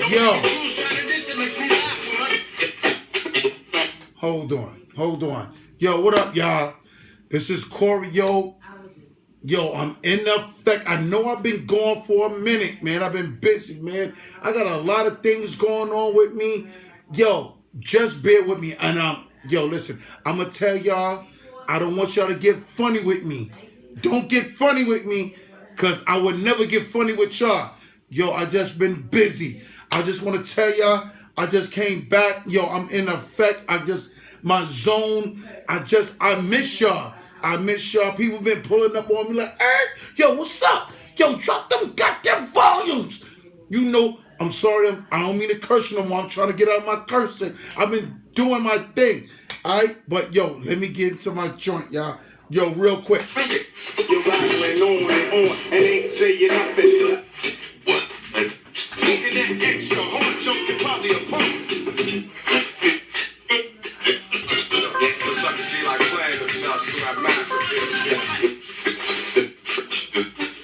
Yo. Hold on. Yo, what up, y'all? This is CoreyO. Yo, I'm in the effect. I know I've been gone for a minute, man. I've been busy, man. I got a lot of things going on with me. Yo, just bear with me. And yo, listen, I'm gonna tell y'all, I don't want y'all to get funny with me. Don't get funny with me, cause I would never get funny with y'all. Yo, I just been busy. I just want to tell y'all, I just came back. Yo, I'm in effect. My zone. I miss y'all. I miss y'all. People been pulling up on me like, hey, yo, what's up? Yo, drop them goddamn volumes. You know, I'm sorry. I don't mean to curse no more. I'm trying to get out of my cursing. I've been doing my thing. All right? But, yo, let me get into my joint, y'all. Yo, real quick. Your ride went on and ain't saying nothing. What? Taking that extra hard junk and probably a pump. The suckers be like playing themselves to have massive hits.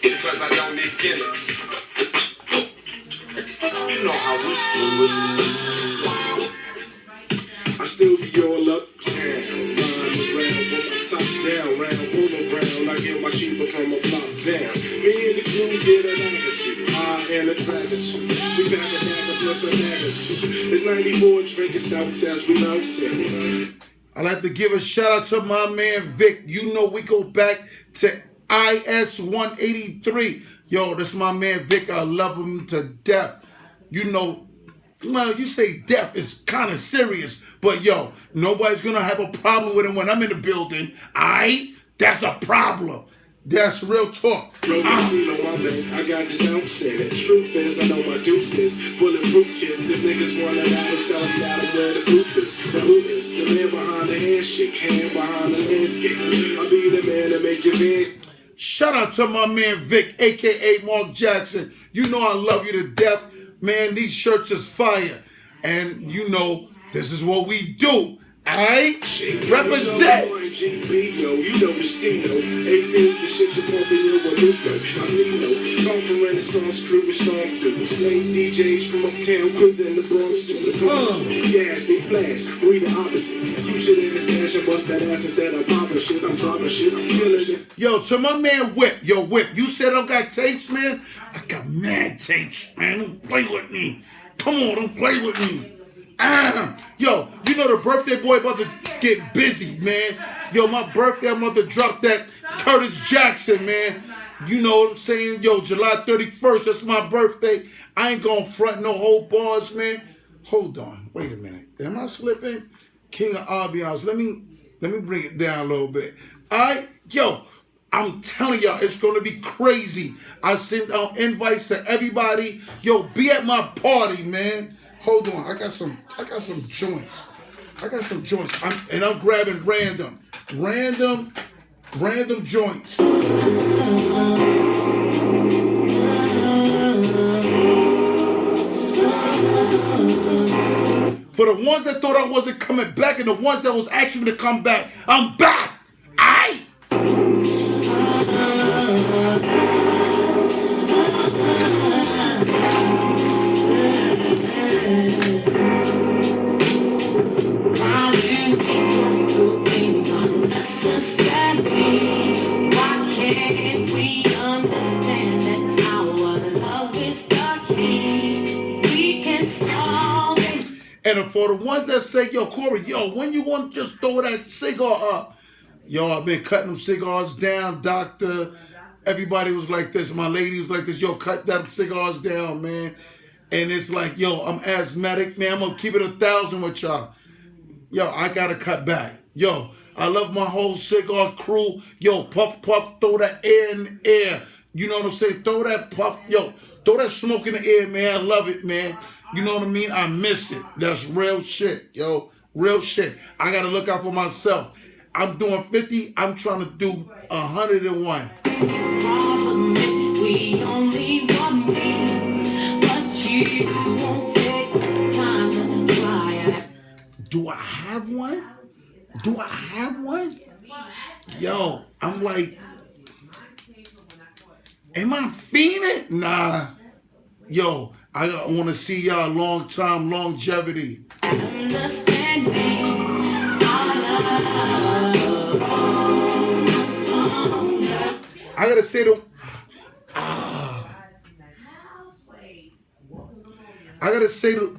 Because I don't need gimmicks. You know how we do it. I still be all uptown. Around with my top down, round, pulling around. I get my keeper from a block down. Me and the crew get an attitude, high and a gratitude. We back a bag plus an attitude. It's 94 drinking stouts as we now sing. I'd like to give a shout out to my man Vic. You know we go back to IS 183. Yo, that's my man Vic. I love him to death. You know, well, you say death is kind of serious, but yo, nobody's gonna have a problem with him when I'm in the building. Aight? That's a problem. That's real talk. I got this ounce in it. Truth is, I know my deuces. Bulletproof kids. If niggas wanna battle, tell them that where the proof is. Now who is the man behind the handshake? Hand behind the landscape. I'll be the man to make you big. Shout out to my man Vic, aka Mark Jackson. You know I love you to death. Man, these shirts is fire. And you know, this is what we do. Alright? Represent! You know Mistino. 18's the shit you're pumping in with Luca. I see no. Come from Renaissance crew with storm through. Slave DJs from uptown, Queens and the Bronx to the coast. Gas, they flash. We the opposite. You shit in the stash and bust that ass instead of popping shit. I'm dropping shit. I'm killing it. Yo, to my man Whip. Yo, Whip, you said I got tapes, man? I got mad tapes, man. Don't play with me. Come on, don't play with me. Yo, you know the birthday boy about to get busy, man. Yo, my birthday, I'm about to drop that Curtis Jackson, man. You know what I'm saying? Yo, July 31st, that's my birthday. I ain't gonna front no whole bars, man. Hold on, wait a minute. Am I slipping? King of ambiance. Let me bring it down a little bit. Alright, yo, I'm telling y'all, it's gonna be crazy. I send out invites to everybody. Yo, be at my party, man. Hold on, I got some joints. I'm grabbing random joints. For the ones that thought I wasn't coming back and the ones that was asking me to come back, I'm back. Aight. And for the ones that say, yo, Corey, yo, when you want to just throw that cigar up? Yo, I've been cutting them cigars down, doctor. Everybody was like this. My lady was like this. Yo, cut them cigars down, man. And it's like, yo, I'm asthmatic, man. I'm going to keep it 1,000 with y'all. Yo, I got to cut back. Yo, I love my whole cigar crew. Yo, puff, puff, throw that air in the air. You know what I'm saying? Throw that puff. Yo, throw that smoke in the air, man. I love it, man. You know what I mean? I miss it. That's real shit, yo. Real shit. I got to look out for myself. I'm doing 50. I'm trying to do 101. We only want me, but you won't take the time to try it. Do I have one? Do I have one? Yo, I'm like, am I fiending? Nah. Yo, I want to see y'all long time longevity. Understand me. I gotta say the. I gotta say the.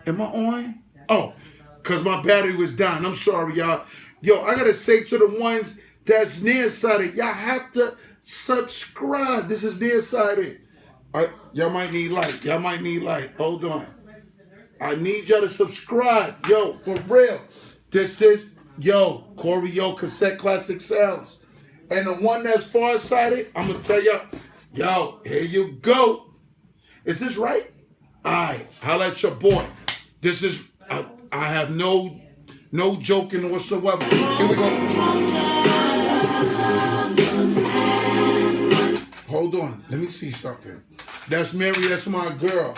Am I on? Oh, cause my battery was down. I'm sorry, y'all. Yo, I gotta say to the ones that's nearsighted, y'all have to subscribe. This is nearsighted. Y'all might need light. Y'all might need light. Hold on. I need y'all to subscribe. Yo, for real. This is, CoreyO Cassette Classic Sounds. And the one that's farsighted, I'm going to tell y'all, here you go. Is this right? All right. Holla at your boy. This is, I have no joking whatsoever. Here we go. Hold on. Let me see something. That's Mary. That's my girl.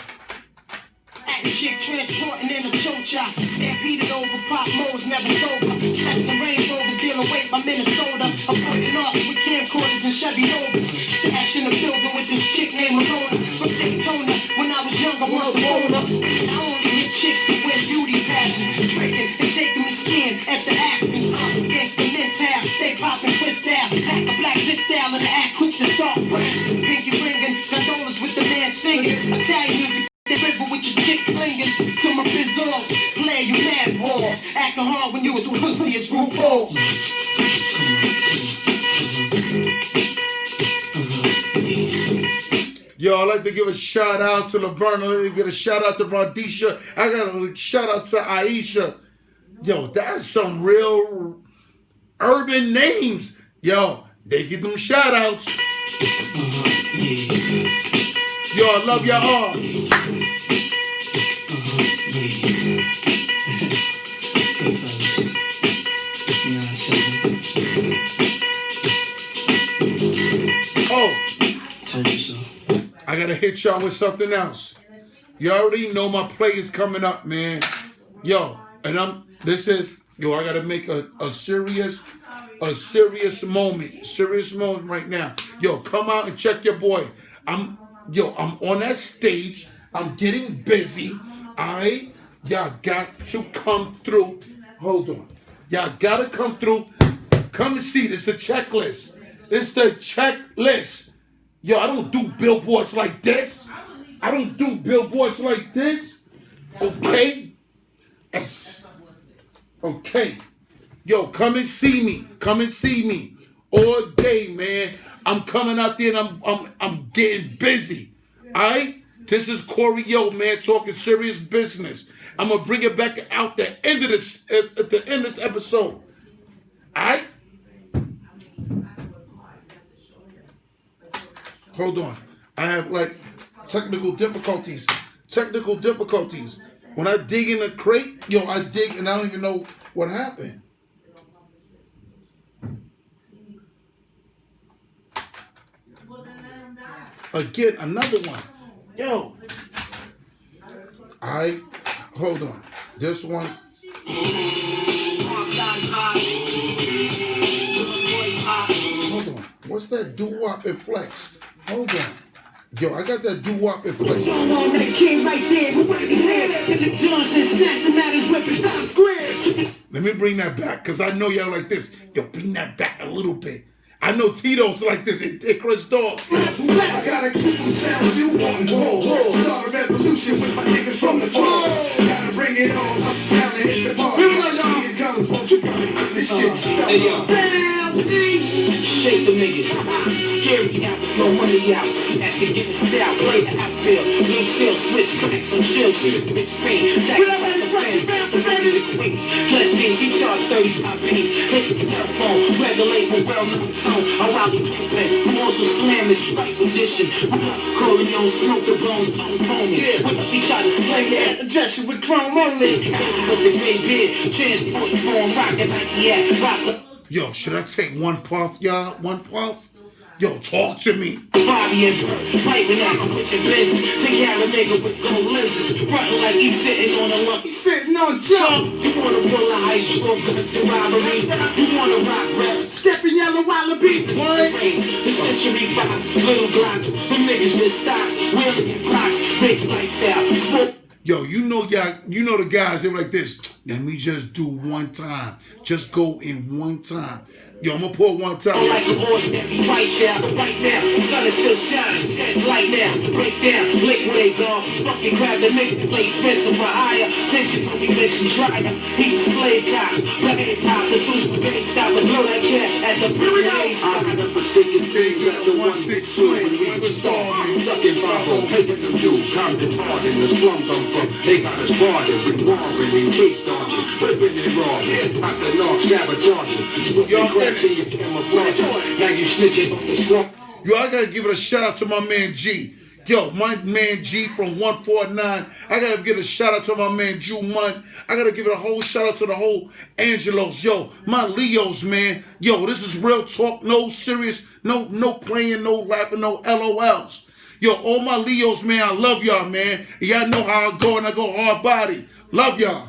Chick transporting in a choke chop. Can't beat it over, pop modes never sober. That's the Range Rovers dealing weight by Minnesota. I'm putting off with camcorders and Chevy Novas. Dash in the building with this chick named Ramona from Daytona. When I was younger, I only hit chicks that wear beauty pageants. Tricking and taking me skin after acting. Gangsta mental, stay popping twist out. Pack a black fist style and the act quick to start praying. Pinky ringing, gondolas with the man singing. Italian music. They river with your chick clinging to my bizzles. Play you mad balls. Acting hard when you was pussy as RuPaul. Yo, I'd like to give a shout out to Laverne. I'd like to give a shout out to Rondisha. I got a shout out to Aisha. Yo, that's some real urban names. Yo, they get them shout outs. Yo, I love y'all all. Oh, I gotta hit y'all with something else. You already know my play is coming up, man. Yo, and I gotta make a serious moment right now. Yo, come out and check your boy. I'm on that stage. I'm getting busy. Y'all got to come through. Hold on. Y'all gotta come through. Come and see this. The checklist. It's the checklist. Yo, I don't do billboards like this. Okay? Okay. Yo, come and see me. All day, man. I'm coming out there and I'm getting busy. Alright? This is CoreyO, man, talking serious business. I'm gonna bring it back out at the end of this episode. Alright? Hold on. I have technical difficulties. When I dig in the crate, I dig and I don't even know what happened. Again, another one. Yo. Hold on. This one. Hold on. What's that doo-wop and flex? Hold on. Yo, I got that doo-wop and flex. Let me bring that back, because I know y'all like this. Yo, bring that back a little bit. I know Tito's like this. Chris Dog. I gotta keep them sound you want. Whoa. Start a revolution with my niggas from the fall. Gotta bring it on. I'm down and hit the bar. Here comes, won't you come and get this shit started? Shake the niggas. Scary out, slow money out. Ask to get the style, play the outfield. New seal, switch, cracks on chill. She's the bitch pain. Sacrifice of fans. The ready to quit. Plus jeans, she charged 35 pennies. Hit the telephone. Regulate my well-known tone. A rowdy kingpin. Who also slam this right position. CoreyO smoke the blown tone foaming. We try to slay that. Address you with chrome only. With the gray beard. Transport form. Rockin' like the act. Rasta. Yo, should I take one puff, y'all? One puff? Yo, talk to me. Bobby and Bert, piping out switching business. Take out a nigga with gold lenses. Frontin' like he's sitting on a lump. He's sitting on jump. You wanna pull a high stroke guns and robberies. You wanna rock rap. Stepping yellow wallabies. What? The Century Fox, little blocks. The mix niggas with stocks, wearing blocks, rich lifestyle. Yo, you know the guys, they're like this. Let me just do one time. Just go in one time. Yo, I'm gonna pour one time. Like an ordinary white child, right now, the sun is still shining, stand light now, break down, lick where they gone, fucking grab the nigga, play Spencer for higher, tension when we mix and try it. He's a slave cop, black hip hop, the suits brigade stop and blow that cat at the brigade stop. I'm the forsaken things at the 162 when we was storming, sucking Bravo, taking them dudes, Compton hard in the slums I'm from, they got us guarded, with warring and case dodging, ripping and robbing, pop the knock, sabotaging, yo, now you snitching on the strong. Yo, I gotta give it a shout out to my man G. Yo, my man G from 149. I gotta give a shout out to my man Jew Munn. I gotta give it a whole shout out to the whole Angelos. Yo, my Leos, man. Yo, this is real talk, no serious, no playing, no laughing, no LOLs. Yo, all my Leos, man, I love y'all, man. Y'all know how I go, and I go hard body. Love y'all.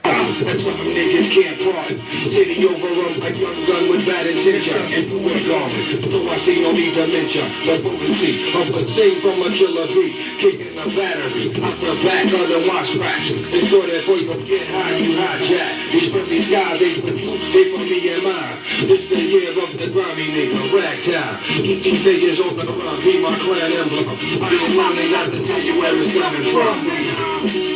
Some niggas can't pardon. Titty over them, a young gun with bad intention. And blue and garment. So I see no need to mention the potency of a thing from a killer beat. Kicking a battery out the back of the watch cracks. And so that boy gon' get high, you hijack. These friendly skies, they produce, they for me and mine. This the year of the grimy nigga, ragtime. Keep these niggas on the run, be my clan emblem. I ain't running out to tell you where it's coming from.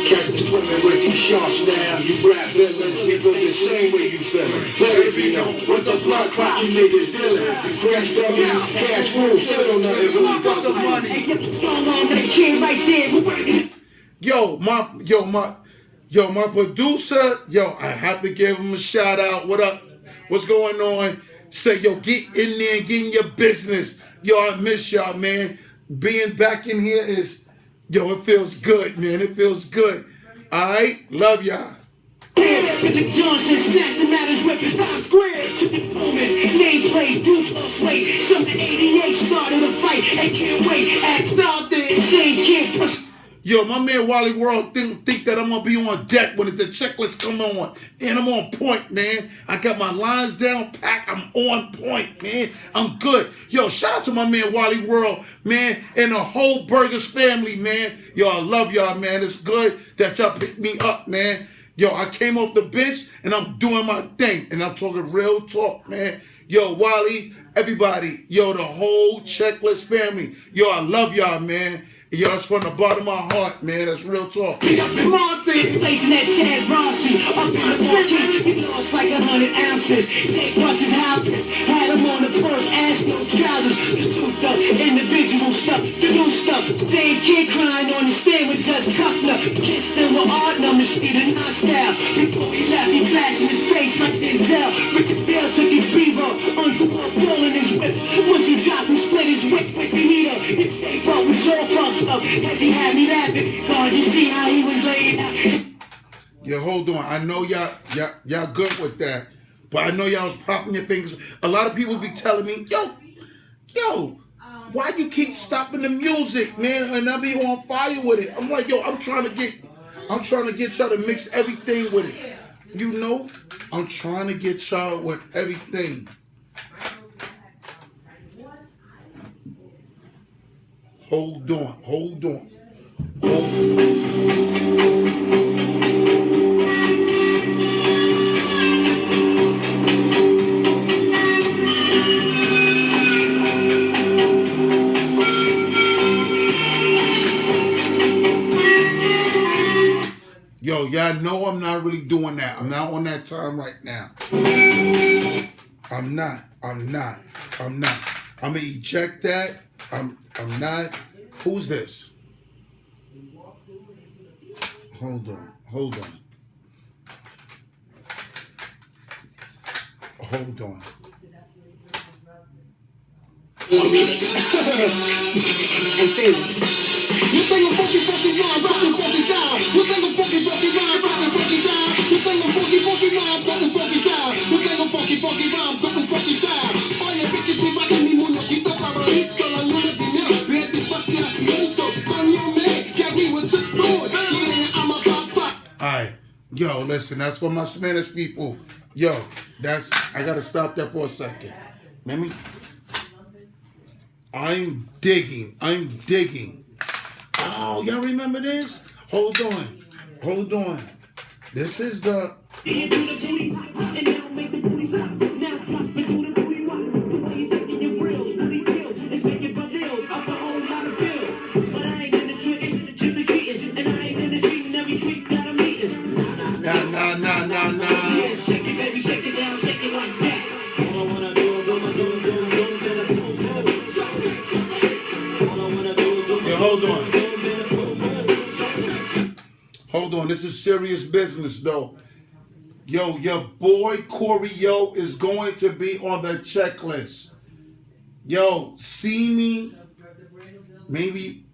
Catch me swimming with these sharks now. You rap villains, we feel the same way you feelin'. Let it be known, what the blood clot you niggas dealin'. You crash W, cash rules, still don't know it really got the money. Hey, get the song on that kid right there. Yo, my producer, yo, I have to give him a shout out. What up? What's going on? Say, yo, get in there and get in your business. Yo, I miss y'all, man. Being back in here is, yo, it feels good, man. It feels good. All right? Love y'all. With the Johnson, snatch the matters, ripping Times Square. To the performance, nameplate, duplex weight. Some 88 started a fight, and can't wait. Act out the insane kid push. Yo, my man Wally World think that I'm gonna be on deck when the checklist come on. And I'm on point, man. I got my lines down packed. I'm on point, man. I'm good. Yo, shout out to my man Wally World, man, and the whole Burgers family, man. Yo, I love y'all, man. It's good that y'all picked me up, man. Yo, I came off the bench and I'm doing my thing. And I'm talking real talk, man. Yo, Wally, everybody, yo, the whole checklist family. Yo, I love y'all, man. Yo, that's from the bottom of my heart, man. That's real talk. Pick up in Marcy, placing that Chad Rossi. Up in the market, he lost like 100 ounces. Take Russ's houses, had him on the porch, ass no trousers. The souped up, individual stuff, the new stuff. Same kid crying on the stand with Judge Kuffner. Kissed him with art numbers, street and non-style. Before he left, he flashed in his face like Denzel. Richard Dale took his beaver, undrew a ball in his whip. Once he dropped, he split his whip with the heater. It's safe up, was all fucked up, as he had me laughing. God, you see how he was laid out. Yeah, hold on. I know y'all good with that, but I know y'all was popping your fingers. A lot of people be telling me, yo, why you keep stopping the music, man? And I be on fire with it. I'm like, yo, I'm trying to get y'all to mix everything with it. You know, I'm trying to get y'all with everything. Hold on. Yo, y'all know I'm not really doing that. I'm not on that time right now. I'm not. I'm gonna eject that. I'm not. Who's this? Hold on. You think I'm funky rhyme, rockin' funky style. You think I'm funky rhyme, rockin' funky style. You think I'm funky rhyme, talkin' funky style. You think I'm funky rhyme, talkin' funky style. Oye, Ricky, rockin' mi muñequito favorito. La luna de miel, red despaciamiento. Coño, man, tag me with the spoon. Yeah, I'm a pop. Alright, yo, listen, that's for my Spanish people. Yo, I gotta stop that for a second. Let me. I'm digging. Oh, y'all remember this? Hold on. This is the. Nah. Shake it, baby, shake it down, shake it like that. All I wanna do is Yeah, hold on. This is serious business, though. Yo, your boy CoreyO is going to be on the checklist. Yo, see me. Maybe,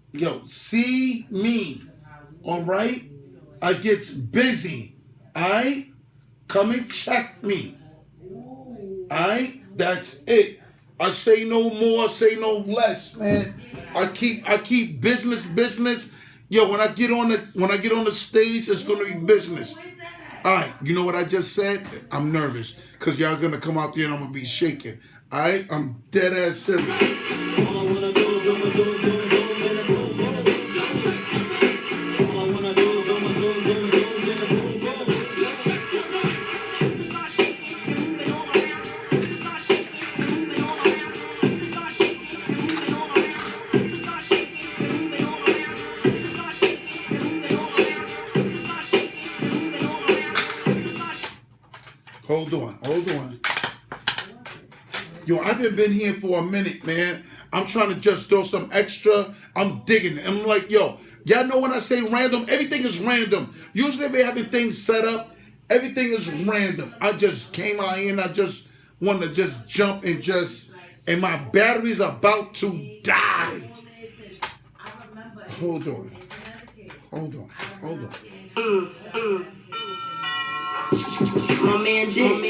see me. All right? I gets busy. Alright? Come and check me. Alright? That's it. I say no more, say no less, man. I keep business. Yo, when I get on the stage, it's gonna be business. Alright, you know what I just said? I'm nervous. Cause y'all gonna come out there and I'm gonna be shaking. Alright? I'm dead ass serious. Hold on. Yo, I haven't been here for a minute, man. I'm trying to just throw some extra. I'm digging it. I'm like, yo, y'all know when I say random, everything is random. Usually they having things set up. Everything is random. I just came out here and I just want to just jump and my battery's about to die. Hold on. My man Dick,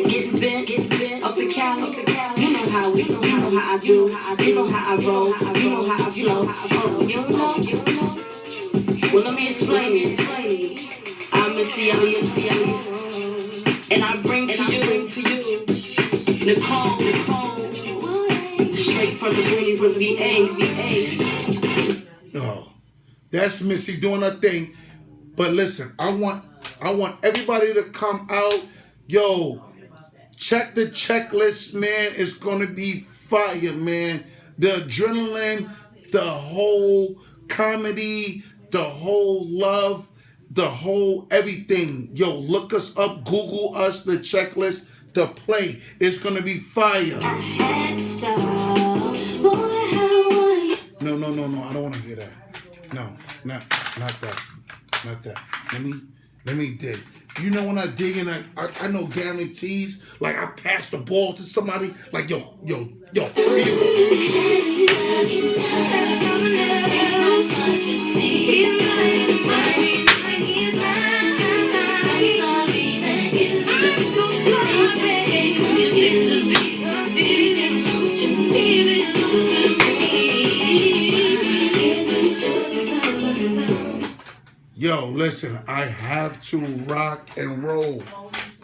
getting bent, up in Cali. You know how we, you know how I do, you know how I roll, you know how I flow. You know? Well, let me explain it. I'm Miss Ciara, and I bring to you Nicole, straight from the greenies with VA. Oh, that's Missy doing her thing. But listen, I want everybody to come out. Yo, check the checklist, man. It's gonna be fire, man. The adrenaline, the whole comedy, the whole love, the whole everything. Yo, look us up, Google us, the checklist, the play. It's gonna be fire. No, I don't wanna hear that. No, not that. Let me dig. You know when I dig and I know guarantees, like I pass the ball to somebody, like yo. Yo, listen, I have to rock and roll.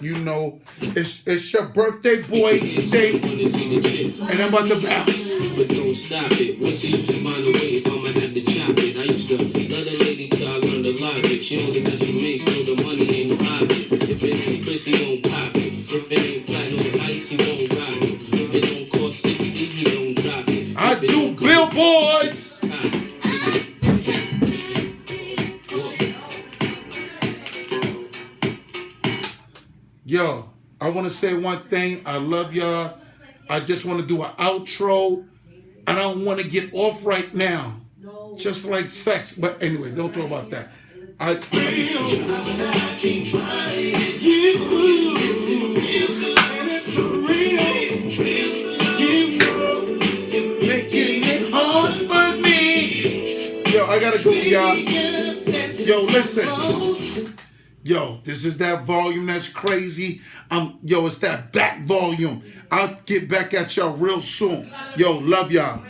You know, it's your birthday boy day, and I'm about to bounce. But don't stop it. Once you use your mind away, if I'ma have to chop it. I used to love the lady till I learned the logic. She only does what makes, so the money ain't no object. If it ain't Chris, he won't pop it. If it ain't platinum ice, he won't rock it. If it don't cost 60, he don't drop it. I do billboards. Yo, I want to say one thing. I love y'all. I just want to do an outro. I don't want to get off right now. Just like sex. But anyway, don't talk about that. Making it hard for me. Yo, I gotta go, y'all. Yo, listen. Yo, this is that volume that's crazy. Yo, it's that back volume. I'll get back at y'all real soon. Yo, love y'all.